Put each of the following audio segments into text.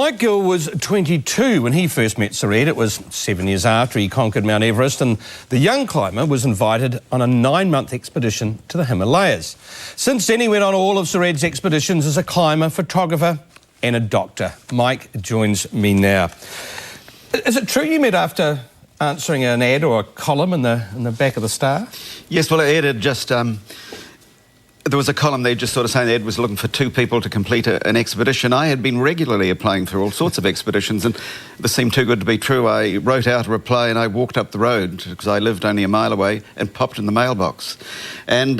Mike Gill was 22 when he first met Sir Ed. It was 7 years after he conquered Mount Everest, and the young climber was invited on a 9-month expedition to the Himalayas. Since then, he went on all of Sir Ed's expeditions as a climber, photographer and a doctor. Mike joins me now. Is it true you met after answering an ad or a column in the back of the Star? Yes, well, Ed had just... there was a column there just sort of saying Ed was looking for 2 people to complete an expedition. I had been regularly applying for all sorts of expeditions, and this seemed too good to be true. I wrote out a reply and I walked up the road, because I lived only a mile away, and popped in the mailbox. And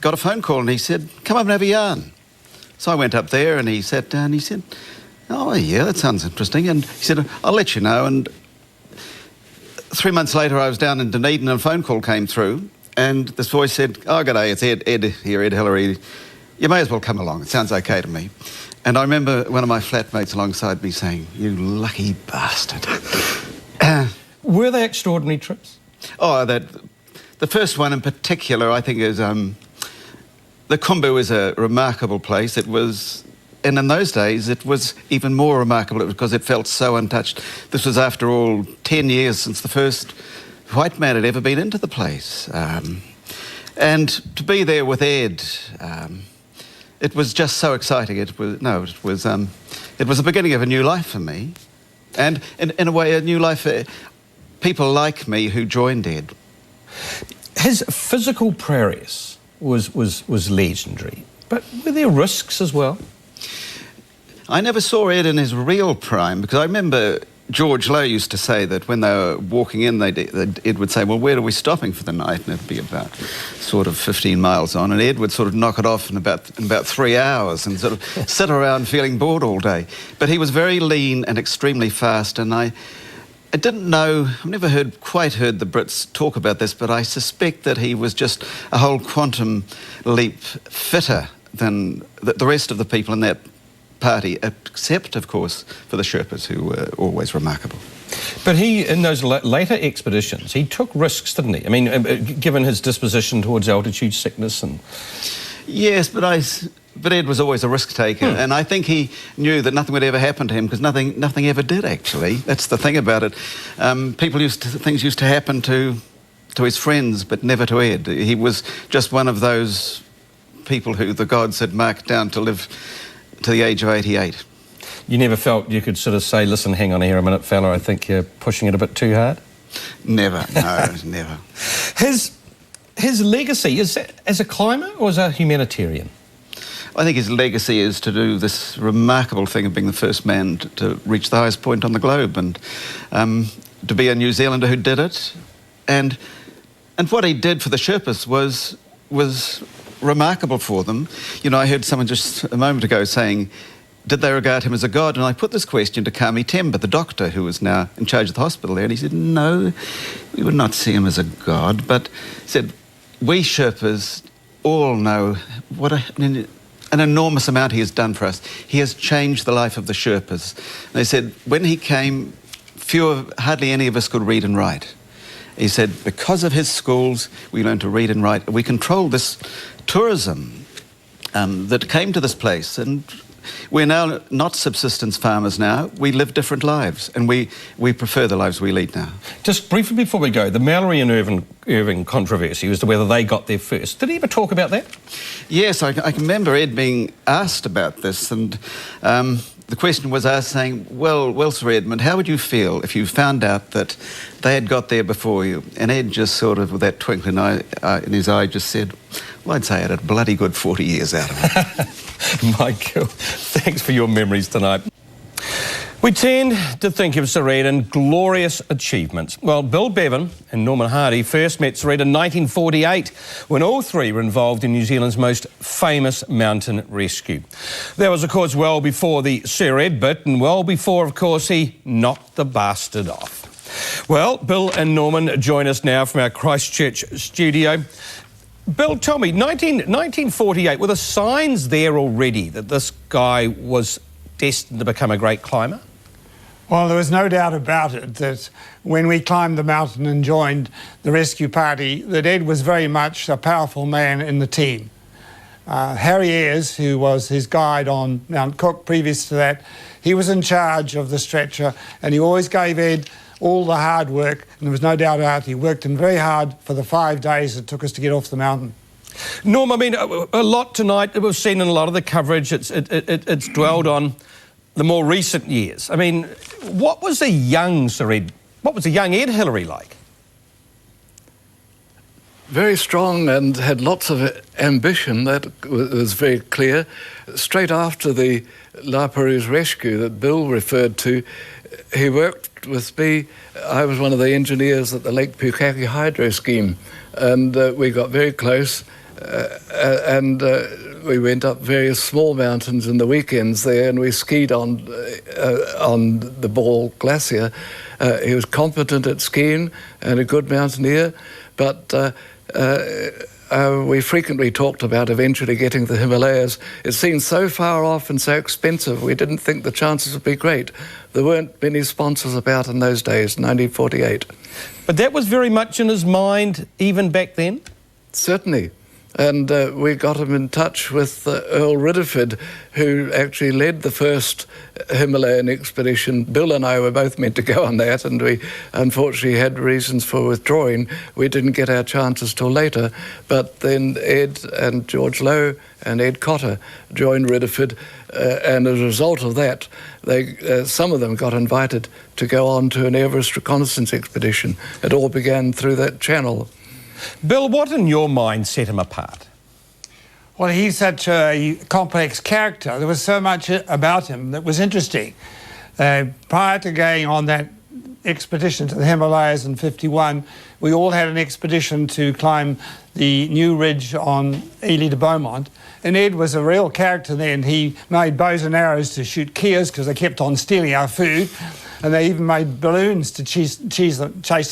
got a phone call and he said, "Come up and have a yarn." So I went up there and he sat down and he said, "Oh, yeah, that sounds interesting." And he said, "I'll let you know." And 3 months later, I was down in Dunedin and a phone call came through. And this voice said, "Oh, g'day, it's Ed here, Ed Hilary. You may as well come along. It sounds okay to me." And I remember one of my flatmates alongside me saying, "You lucky bastard." Were they extraordinary trips? Oh, the first one in particular, I think, is... the Khumbu is a remarkable place. It was... And in those days, it was even more remarkable because it felt so untouched. This was, after all, 10 years since the first white man had ever been into the place. And to be there with Ed, it was just so exciting. It was the beginning of a new life for me. And in a way, a new life for people like me who joined Ed. His physical prowess was legendary, but were there risks as well? I never saw Ed in his real prime, because I remember George Lowe used to say that when they were walking in, Ed would say, "Well, where are we stopping for the night?" And it'd be about sort of 15 miles on, and Ed would sort of knock it off in about 3 hours and sort of sit around feeling bored all day. But he was very lean and extremely fast, and I didn't know, I've never quite heard the Brits talk about this, but I suspect that he was just a whole quantum leap fitter than the rest of the people in that party, except, of course, for the Sherpas, who were always remarkable. But he, in those later expeditions, he took risks, didn't he? I mean, given his disposition towards altitude sickness and... Yes, but Ed was always a risk taker, and I think he knew that nothing would ever happen to him, because nothing ever did, actually. That's the thing about it. Things used to happen to his friends, but never to Ed. He was just one of those people who the gods had marked down to live to the age of 88. You never felt you could sort of say, "Listen, hang on here a minute, fella, I think you're pushing it a bit too hard"? Never, no, never. His legacy, is that as a climber or as a humanitarian? I think his legacy is to do this remarkable thing of being the first man to reach the highest point on the globe, and to be a New Zealander who did it. And what he did for the Sherpas was remarkable for them. You know, I heard someone just a moment ago saying, did they regard him as a god? And I put this question to Kami Temba, the doctor who was now in charge of the hospital there, and he said, "No, we would not see him as a god," but he said, "We Sherpas all know what an enormous amount he has done for us. He has changed the life of the Sherpas." And they said, when he came, hardly any of us could read and write. He said, because of his schools, we learned to read and write. We controlled this tourism that came to this place, and we're now not subsistence farmers now. We live different lives, and we prefer the lives we lead now. Just briefly before we go, the Mallory and Irving controversy as to whether they got there first. Did he ever talk about that? Yes, I can remember Ed being asked about this, and the question was asked saying, well, Sir Edmund, how would you feel if you found out that they had got there before you? And Ed just sort of, with that twinkling eye in his eye, just said, "Well, I'd say I had a bloody good 40 years out of it." Mike Gill, thanks for your memories tonight. We tend to think of Sir Ed and glorious achievements. Well, Bill, Bevan and Norman Hardy first met Sir Ed in 1948 when all three were involved in New Zealand's most famous mountain rescue. That was, of course, well before the Sir Ed bit and well before, of course, he knocked the bastard off. Well, Bill and Norman join us now from our Christchurch studio. Bill, tell me, 1948, were the signs there already that this guy was destined to become a great climber? Well, there was no doubt about it that when we climbed the mountain and joined the rescue party, that Ed was very much a powerful man in the team. Harry Ayres, who was his guide on Mount Cook previous to that, He was in charge of the stretcher, and he always gave Ed all the hard work, and there was no doubt about it. He worked him very hard for the 5 days it took us to get off the mountain. Norm, I mean, a lot tonight, we've seen in a lot of the coverage, it's dwelled on the more recent years. I mean, what was a young Ed Hilary like? Very strong and had lots of ambition. That was very clear. Straight after the La Perouse rescue that Bill referred to, he worked with me. I was one of the engineers at the Lake Pukaki hydro scheme, and we got very close. And we went up various small mountains in the weekends there, and we skied on the Ball Glacier. He was competent at skiing and a good mountaineer, but we frequently talked about eventually getting the Himalayas. It seemed so far off and so expensive, we didn't think the chances would be great. There weren't many sponsors about in those days, 1948. But that was very much in his mind even back then? Certainly. And we got him in touch with Earl Ridderford, who actually led the first Himalayan expedition. Bill and I were both meant to go on that, and we unfortunately had reasons for withdrawing. We didn't get our chances till later, but then Ed and George Lowe and Ed Cotter joined Ridderford, and as a result of that, some of them got invited to go on to an Everest reconnaissance expedition. It all began through that channel. Bill, what in your mind set him apart? Well, he's such a complex character. There was so much about him that was interesting. Prior to going on that expedition to the Himalayas in '51, we all had an expedition to climb the new ridge on Ely de Beaumont, and Ed was a real character then. He made bows and arrows to shoot keas because they kept on stealing our food, and they even made balloons to chase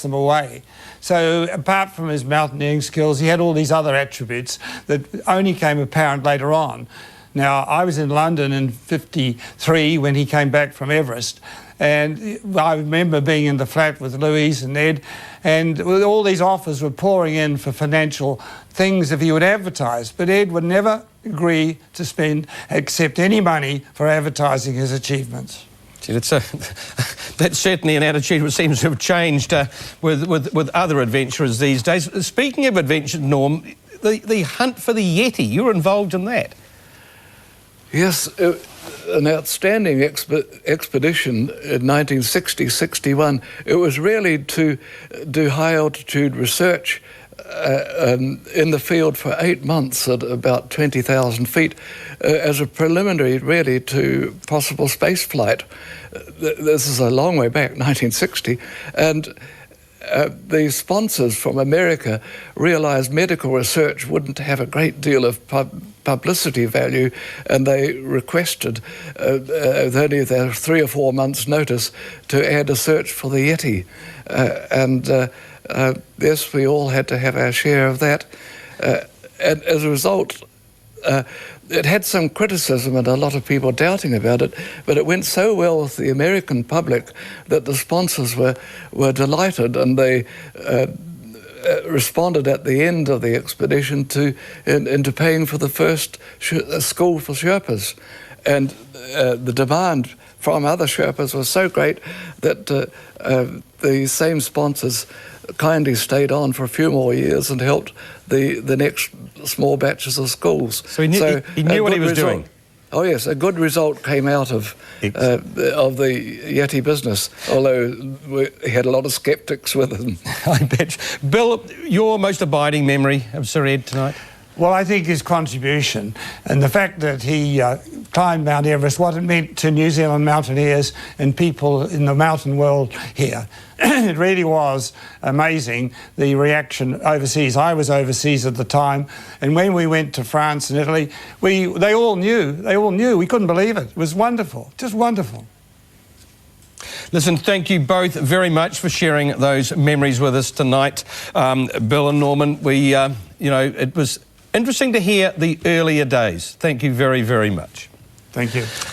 them away. So apart from his mountaineering skills, he had all these other attributes that only came apparent later on. Now, I was in London in '53 when he came back from Everest, and I remember being in the flat with Louise and Ed, and all these offers were pouring in for financial things if he would advertise, but Ed would never agree to accept any money for advertising his achievements. That's certainly an attitude which seems to have changed with other adventurers these days. Speaking of adventure, Norm, the hunt for the Yeti, you were involved in that. Yes, an outstanding expedition in 1960-61. It was really to do high-altitude research in the field for 8 months at about 20,000 feet as a preliminary, really, to possible space flight. This is a long way back, 1960, and the sponsors from America realized medical research wouldn't have a great deal of publicity value, and they requested, with only their 3 or 4 months' notice, to add a search for the Yeti. Yes, we all had to have our share of that. And as a result, it had some criticism and a lot of people doubting about it, but it went so well with the American public that the sponsors were delighted, and they responded at the end of the expedition into paying for the first school for Sherpas. And the demand from other Sherpas was so great that the same sponsors kindly stayed on for a few more years and helped the next small batches of schools. So he knew what he was doing. Oh yes, a good result came out of the Yeti business, although he had a lot of sceptics with him. I bet. Bill, your most abiding memory of Sir Ed tonight? Well, I think his contribution and the fact that he climbed Mount Everest, what it meant to New Zealand mountaineers and people in the mountain world here. It really was amazing, the reaction overseas. I was overseas at the time, and when we went to France and Italy, they all knew. We couldn't believe it. It was wonderful, just wonderful. Listen, thank you both very much for sharing those memories with us tonight. Bill and Norman, it was interesting to hear the earlier days. Thank you very, very much. Thank you.